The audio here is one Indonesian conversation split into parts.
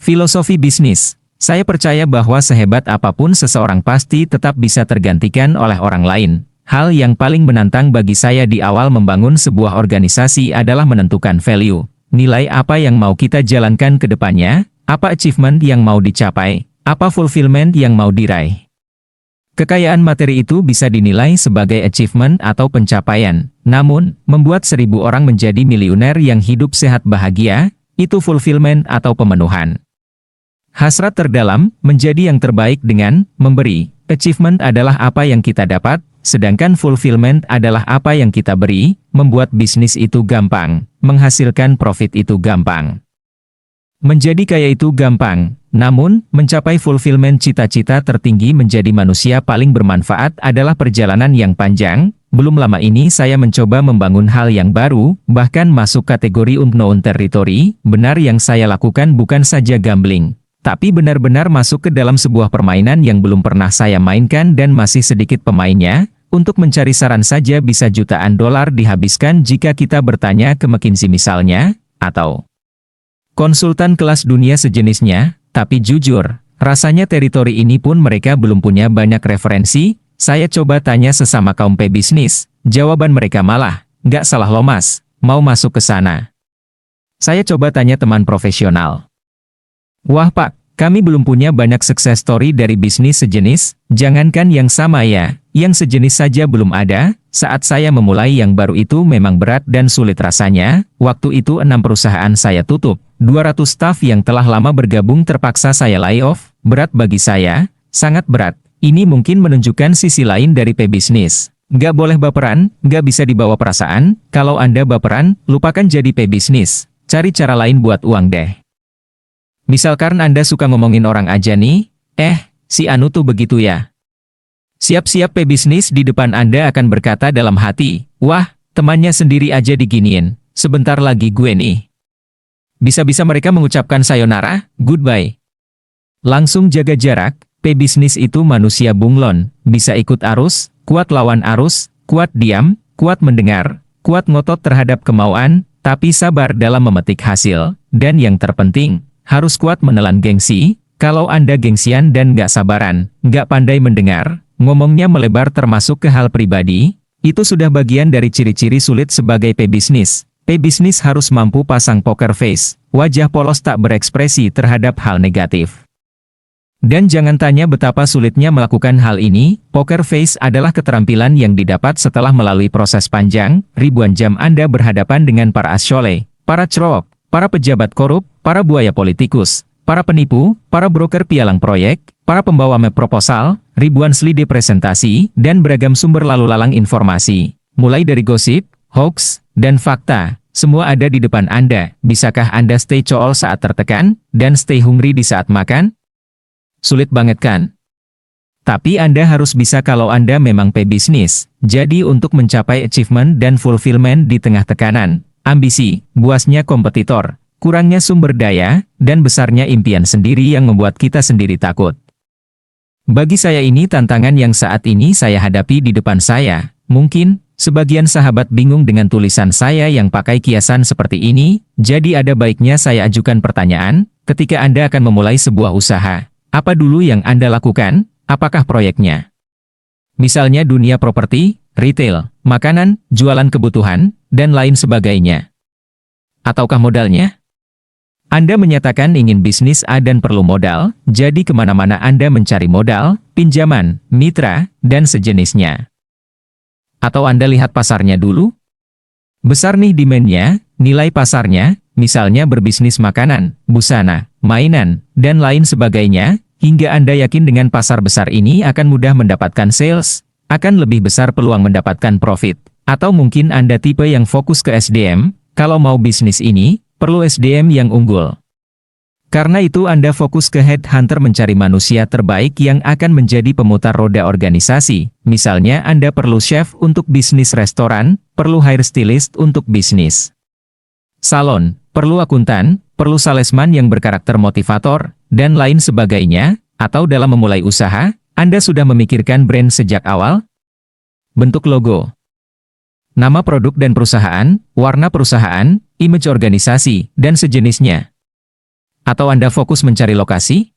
Filosofi bisnis. Saya percaya bahwa sehebat apapun seseorang pasti tetap bisa tergantikan oleh orang lain. Hal yang paling menantang bagi saya di awal membangun sebuah organisasi adalah menentukan value. Nilai apa yang mau kita jalankan ke depannya, apa achievement yang mau dicapai, apa fulfillment yang mau diraih. Kekayaan materi itu bisa dinilai sebagai achievement atau pencapaian. Namun, membuat 1000 orang menjadi miliuner yang hidup sehat bahagia, itu fulfillment atau pemenuhan. Hasrat terdalam menjadi yang terbaik dengan memberi. Achievement adalah apa yang kita dapat, sedangkan fulfillment adalah apa yang kita beri. Membuat bisnis itu gampang, menghasilkan profit itu gampang. Menjadi kaya itu gampang, namun mencapai fulfillment cita-cita tertinggi menjadi manusia paling bermanfaat adalah perjalanan yang panjang. Belum lama ini saya mencoba membangun hal yang baru, bahkan masuk kategori unknown territory. Benar, yang saya lakukan bukan saja gambling, tapi benar-benar masuk ke dalam sebuah permainan yang belum pernah saya mainkan dan masih sedikit pemainnya. Untuk mencari saran saja bisa jutaan dolar dihabiskan jika kita bertanya ke McKinsey misalnya, atau konsultan kelas dunia sejenisnya. Tapi jujur, rasanya teritori ini pun mereka belum punya banyak referensi. Saya coba tanya sesama kaum pebisnis, jawaban mereka malah, nggak salah loh mas, mau masuk ke sana. Saya coba tanya teman profesional. Wah pak, kami belum punya banyak success story dari bisnis sejenis, jangankan yang sama ya, yang sejenis saja belum ada. Saat saya memulai yang baru itu memang berat dan sulit rasanya. Waktu itu 6 perusahaan saya tutup, 200 staf yang telah lama bergabung terpaksa saya layoff. Berat bagi saya, sangat berat. Ini mungkin menunjukkan sisi lain dari pebisnis. Nggak boleh baperan, nggak bisa dibawa perasaan. Kalau Anda baperan, lupakan jadi pebisnis. Cari cara lain buat uang deh. Misalkan Anda suka ngomongin orang aja nih, si Anu tuh begitu ya. Siap-siap pebisnis di depan Anda akan berkata dalam hati, wah, temannya sendiri aja diginiin, sebentar lagi gue nih. Bisa-bisa mereka mengucapkan sayonara, goodbye. Langsung jaga jarak, pebisnis itu manusia bunglon, bisa ikut arus, kuat lawan arus, kuat diam, kuat mendengar, kuat ngotot terhadap kemauan, tapi sabar dalam memetik hasil, dan yang terpenting, harus kuat menelan gengsi. Kalau Anda gengsian dan nggak sabaran, nggak pandai mendengar, ngomongnya melebar termasuk ke hal pribadi, itu sudah bagian dari ciri-ciri sulit sebagai pebisnis. Pebisnis harus mampu pasang poker face, wajah polos tak berekspresi terhadap hal negatif. Dan jangan tanya betapa sulitnya melakukan hal ini. Poker face adalah keterampilan yang didapat setelah melalui proses panjang, ribuan jam Anda berhadapan dengan para asyole, para cerok, para pejabat korup, para buaya politikus, para penipu, para broker pialang proyek, para pembawa map proposal, ribuan slide presentasi, dan beragam sumber lalu lalang informasi. Mulai dari gosip, hoax, dan fakta, semua ada di depan Anda. Bisakah Anda stay cool saat tertekan, dan stay hungry di saat makan? Sulit banget kan? Tapi Anda harus bisa kalau Anda memang pebisnis. Jadi untuk mencapai achievement dan fulfillment di tengah tekanan, ambisi, buasnya kompetitor, kurangnya sumber daya, dan besarnya impian sendiri yang membuat kita sendiri takut. Bagi saya ini tantangan yang saat ini saya hadapi di depan saya. Mungkin, sebagian sahabat bingung dengan tulisan saya yang pakai kiasan seperti ini, jadi ada baiknya saya ajukan pertanyaan, ketika Anda akan memulai sebuah usaha, apa dulu yang Anda lakukan? Apakah proyeknya? Misalnya dunia properti, retail, makanan, jualan kebutuhan, dan lain sebagainya. Ataukah modalnya? Anda menyatakan ingin bisnis A dan perlu modal, jadi kemana-mana Anda mencari modal, pinjaman, mitra, dan sejenisnya. Atau Anda lihat pasarnya dulu? Besar nih demand-nya, nilai pasarnya, misalnya berbisnis makanan, busana, mainan, dan lain sebagainya, hingga Anda yakin dengan pasar besar ini akan mudah mendapatkan sales, akan lebih besar peluang mendapatkan profit. Atau mungkin Anda tipe yang fokus ke SDM, kalau mau bisnis ini, perlu SDM yang unggul. Karena itu Anda fokus ke headhunter mencari manusia terbaik yang akan menjadi pemutar roda organisasi. Misalnya Anda perlu chef untuk bisnis restoran, perlu hair stylist untuk bisnis salon, perlu akuntan, perlu salesman yang berkarakter motivator, dan lain sebagainya. Atau dalam memulai usaha, Anda sudah memikirkan brand sejak awal? Bentuk logo, nama produk dan perusahaan, warna perusahaan, image organisasi, dan sejenisnya. Atau Anda fokus mencari lokasi?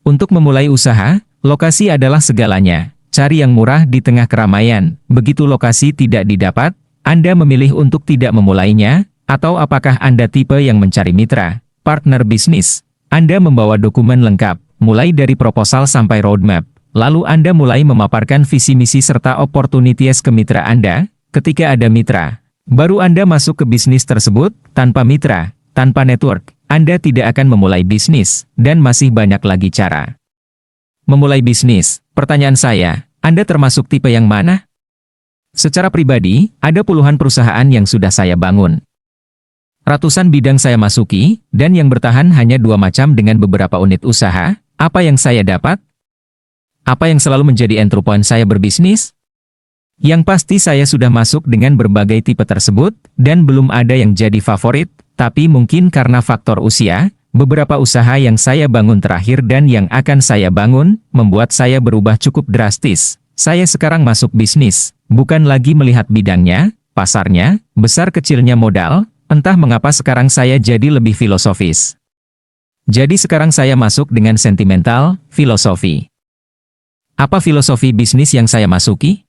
Untuk memulai usaha, lokasi adalah segalanya. Cari yang murah di tengah keramaian. Begitu lokasi tidak didapat, Anda memilih untuk tidak memulainya, atau apakah Anda tipe yang mencari mitra, partner bisnis? Anda membawa dokumen lengkap, mulai dari proposal sampai roadmap. Lalu Anda mulai memaparkan visi misi serta opportunities ke mitra Anda. Ketika ada mitra, baru Anda masuk ke bisnis tersebut. Tanpa mitra, tanpa network, Anda tidak akan memulai bisnis, dan masih banyak lagi cara. Memulai bisnis, pertanyaan saya, Anda termasuk tipe yang mana? Secara pribadi, ada puluhan perusahaan yang sudah saya bangun. Ratusan bidang saya masuki, dan yang bertahan hanya 2 macam dengan beberapa unit usaha. Apa yang saya dapat? Apa yang selalu menjadi entry point saya berbisnis? Yang pasti saya sudah masuk dengan berbagai tipe tersebut, dan belum ada yang jadi favorit, tapi mungkin karena faktor usia, beberapa usaha yang saya bangun terakhir dan yang akan saya bangun, membuat saya berubah cukup drastis. Saya sekarang masuk bisnis, bukan lagi melihat bidangnya, pasarnya, besar kecilnya modal, entah mengapa sekarang saya jadi lebih filosofis. Jadi sekarang saya masuk dengan sentimental, filosofi. Apa filosofi bisnis yang saya masuki?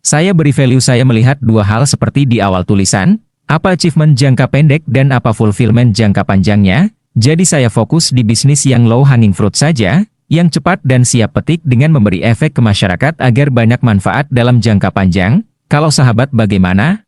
Saya beri value, saya melihat 2 hal seperti di awal tulisan, apa achievement jangka pendek dan apa fulfillment jangka panjangnya. Jadi saya fokus di bisnis yang low hanging fruit saja, yang cepat dan siap petik dengan memberi efek ke masyarakat agar banyak manfaat dalam jangka panjang. Kalau sahabat bagaimana?